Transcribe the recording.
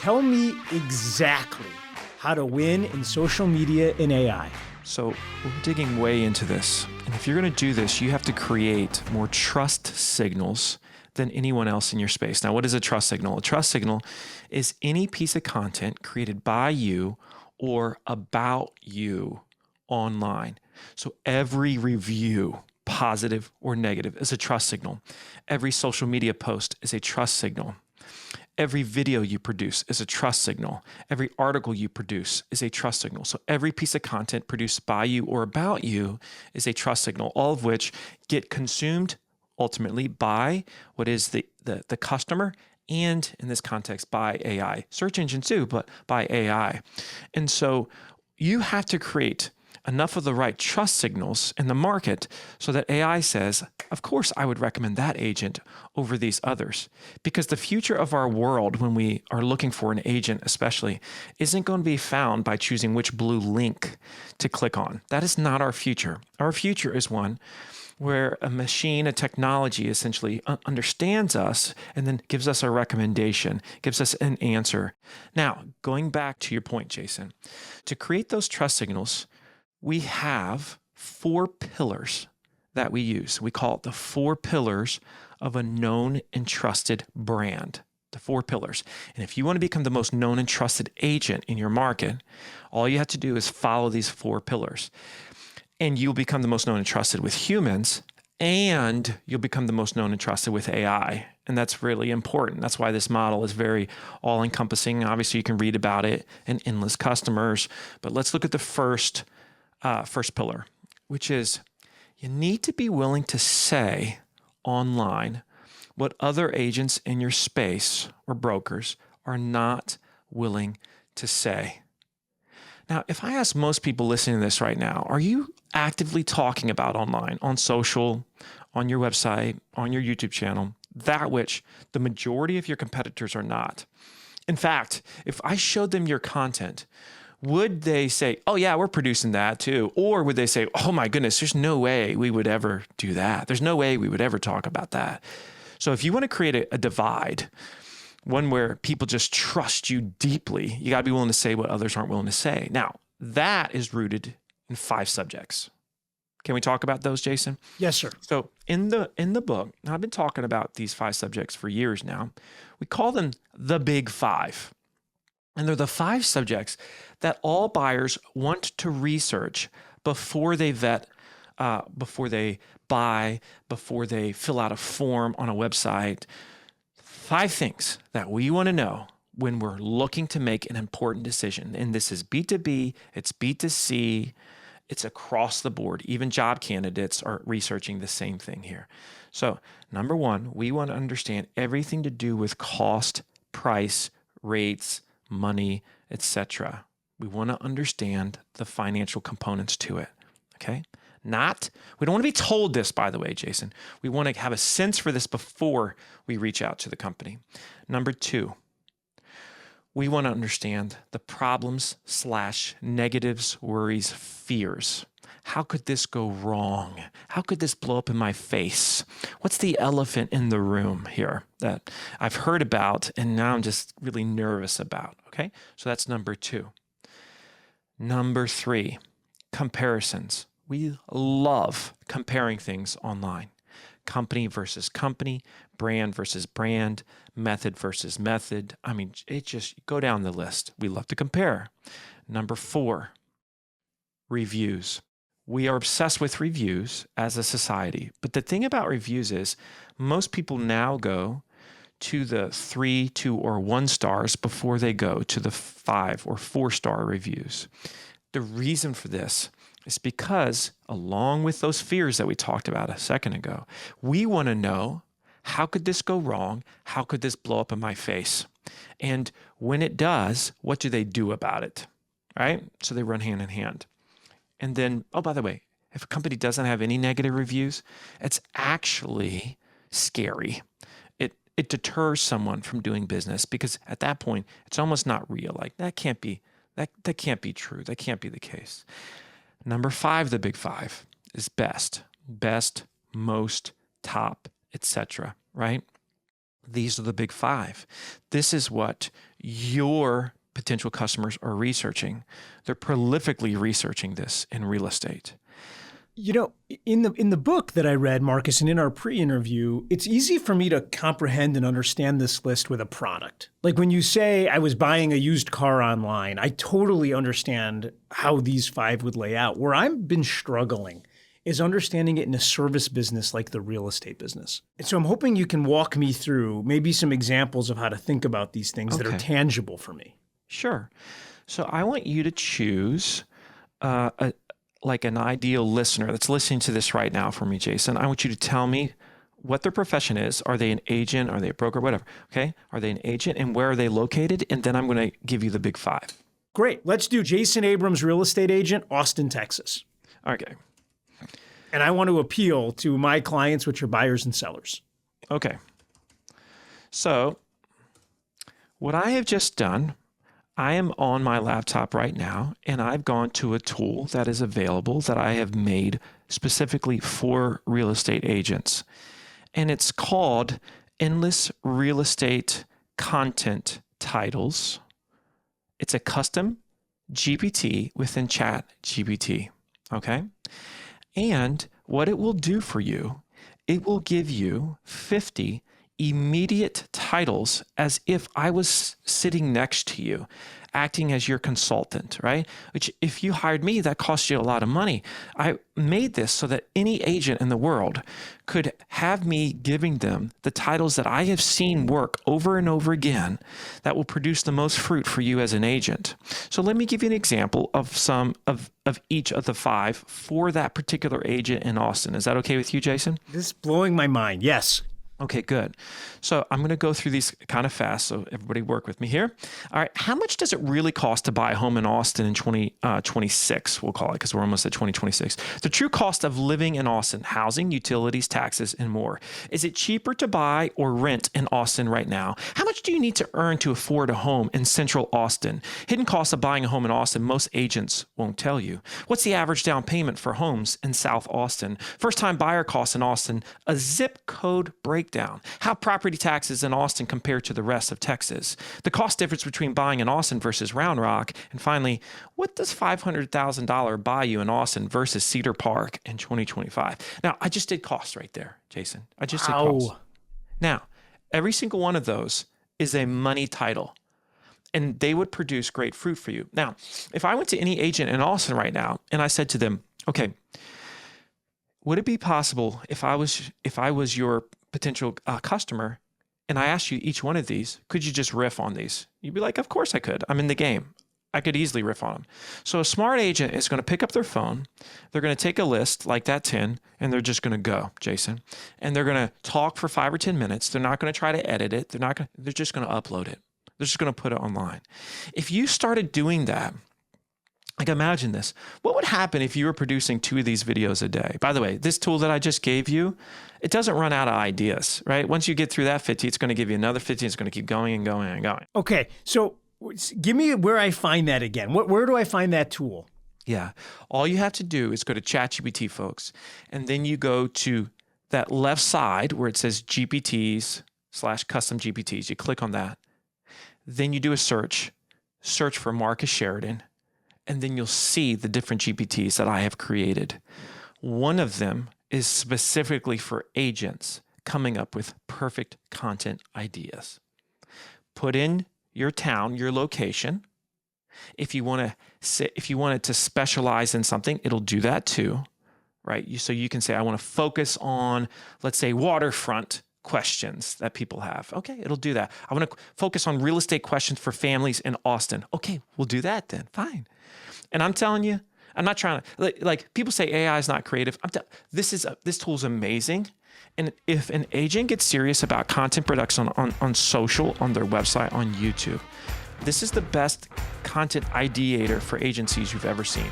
Tell me exactly how to win in social media in AI. So we're digging way into this. And if you're going to do this, you have to create more trust signals than anyone else in your space. Now, what is a trust signal? A trust signal is any piece of content created by you or about you online. So every review, positive or negative, is a trust signal. Every social media post is a trust signal. Every video you produce is a trust signal. Every article you produce is a trust signal. So every piece of content produced by you or about you is a trust signal, all of which get consumed ultimately by what is the customer, and in this context, by AI. Search engines too, but by AI. And so you have to create enough of the right trust signals in the market so that AI says, of course, I would recommend that agent over these others. Because the future of our world, when we are looking for an agent especially, isn't going to be found by choosing which blue link to click on. That is not our future. Our future is one where a machine, a technology essentially understands us and then gives us a recommendation, gives us an answer. Now, going back to your point, Jason, to create those trust signals, we have 4 pillars that we use. We call it the 4 pillars of a known and trusted brand. The 4 pillars. And if you want to become the most known and trusted agent in your market, all you have to do is follow these 4 pillars. And you'll become the most known and trusted with humans, and you'll become the most known and trusted with AI. And that's really important. That's why this model is very all-encompassing. Obviously, you can read about it in Endless Customers. But let's look at the first pillar, which is you need to be willing to say online what other agents in your space or brokers are not willing to say. Now, if I ask most people listening to this right now, are you actively talking about online, on social, on your website, on your YouTube channel, that which the majority of your competitors are not? In fact, if I showed them your content, would they say, oh yeah, we're producing that too? Or would they say, oh my goodness, there's no way we would ever do that. There's no way we would ever talk about that. So if you want to create a divide, one where people just trust you deeply, you got to be willing to say what others aren't willing to say. Now, that is rooted in 5 subjects. Can we talk about those, Jason? Yes, sir. So in the book, and I've been talking about these 5 subjects for years now, we call them the Big 5. And they're the 5 subjects that all buyers want to research before they vet, before they buy, before they fill out a form on a website. 5 things that we want to know when we're looking to make an important decision. And this is B2B, it's B2C, it's across the board. Even job candidates are researching the same thing here. So, number 1, we want to understand everything to do with cost, price, rates, money, etc. We want to understand the financial components to it, okay? We don't want to be told this, by the way, Jason. We want to have a sense for this before we reach out to the company. Number 2, we want to understand the problems / negatives, worries, fears. How could this go wrong? How could this blow up in my face? What's the elephant in the room here that I've heard about and now I'm just really nervous about? Okay, so that's number 2. Number 3, comparisons. We love comparing things online. Company versus company, brand versus brand, method versus method. I mean, it just go down the list. We love to compare. Number 4, reviews. We are obsessed with reviews as a society. But the thing about reviews is most people now go to the 3, 2, or 1 stars before they go to the 5 or 4-star reviews. The reason for this is because, along with those fears that we talked about a second ago, we want to know, how could this go wrong? How could this blow up in my face? And when it does, what do they do about it? Right? So they run hand in hand. And then, oh, by the way, if a company doesn't have any negative reviews, it's actually scary. It deters someone from doing business because at that point, it's almost not real. Like that can't be true. That can't be the case. Number 5, the Big 5 is best, most, top, etc. Right? These are the big five. This is what your potential customers are researching. They're prolifically researching this in real estate. You know, in the book that I read, Marcus, and in our pre-interview, it's easy for me to comprehend and understand this list with a product. Like when you say I was buying a used car online, I totally understand how these five would lay out. Where I've been struggling is understanding it in a service business like the real estate business. And so I'm hoping you can walk me through maybe some examples of how to think about these things that are tangible for me. Sure. So I want you to choose like an ideal listener that's listening to this right now for me, Jason. I want you to tell me what their profession is. Are they an agent? Are they a broker? Whatever. Okay. Are they an agent and where are they located? And then I'm going to give you the big five. Great. Let's do Jason Abrams, real estate agent, Austin, Texas. Okay. And I want to appeal to my clients, which are buyers and sellers. Okay. So what I have just done, I am on my laptop right now, and I've gone to a tool that is available that I have made specifically for real estate agents. And it's called Endless Real Estate Content Titles. It's a custom GPT within Chat GPT. Okay. And what it will do for you, it will give you 50 immediate titles as if I was sitting next to you, acting as your consultant, right? Which if you hired me, that cost you a lot of money. I made this so that any agent in the world could have me giving them the titles that I have seen work over and over again that will produce the most fruit for you as an agent. So let me give you an example of some of each of the five for that particular agent in Austin. Is that okay with you, Jason? This is blowing my mind. Yes. Okay, good. So I'm going to go through these kind of fast, so everybody work with me here. All right, how much does it really cost to buy a home in Austin in 2026, we'll call it, because we're almost at 2026. The true cost of living in Austin, housing, utilities, taxes, and more. Is it cheaper to buy or rent in Austin right now? How much do you need to earn to afford a home in central Austin? Hidden costs of buying a home in Austin, most agents won't tell you. What's the average down payment for homes in South Austin? First-time buyer costs in Austin, a zip code breakdown. How property taxes in Austin compare to the rest of Texas. The cost difference between buying in Austin versus Round Rock. And finally, what does $500,000 buy you in Austin versus Cedar Park in 2025? Now, I just did cost right there, Jason. I just did cost. Now, every single one of those is a money title, and they would produce great fruit for you. Now, if I went to any agent in Austin right now and I said to them, okay, would it be possible if I was your potential customer and I asked you each one of these, could you just riff on these? You'd be like, of course I could. I'm in the game. I could easily riff on them. So a smart agent is going to pick up their phone. They're going to take a list like that 10, and they're just going to go, Jason. And they're going to talk for 5 or 10 minutes. They're not going to try to edit it. They're just going to upload it. They're just going to put it online. If you started doing that, like imagine this, what would happen if you were producing 2 of these videos a day? By the way, this tool that I just gave you, it doesn't run out of ideas, right? Once you get through that 50, it's going to give you another 50. It's going to keep going and going and going. Okay. So give me where I find that again. Where do I find that tool? Yeah. All you have to do is go to ChatGPT, folks. And then you go to that left side where it says GPTs/custom GPTs. You click on that. Then you do a search for Marcus Sheridan. And then you'll see the different GPTs that I have created. One of them is specifically for agents coming up with perfect content ideas. Put in your town, your location. If you want it to specialize in something, it'll do that too, right? So you can say, I want to focus on, let's say, waterfront questions that people have. Okay, it'll do that. I want to focus on real estate questions for families in Austin. Okay, we'll do that then. Fine. And I'm telling you, I'm not trying to, like people say AI is not creative. This tool is amazing. And if an agent gets serious about content production on social, on their website, on YouTube, this is the best content ideator for agencies you've ever seen.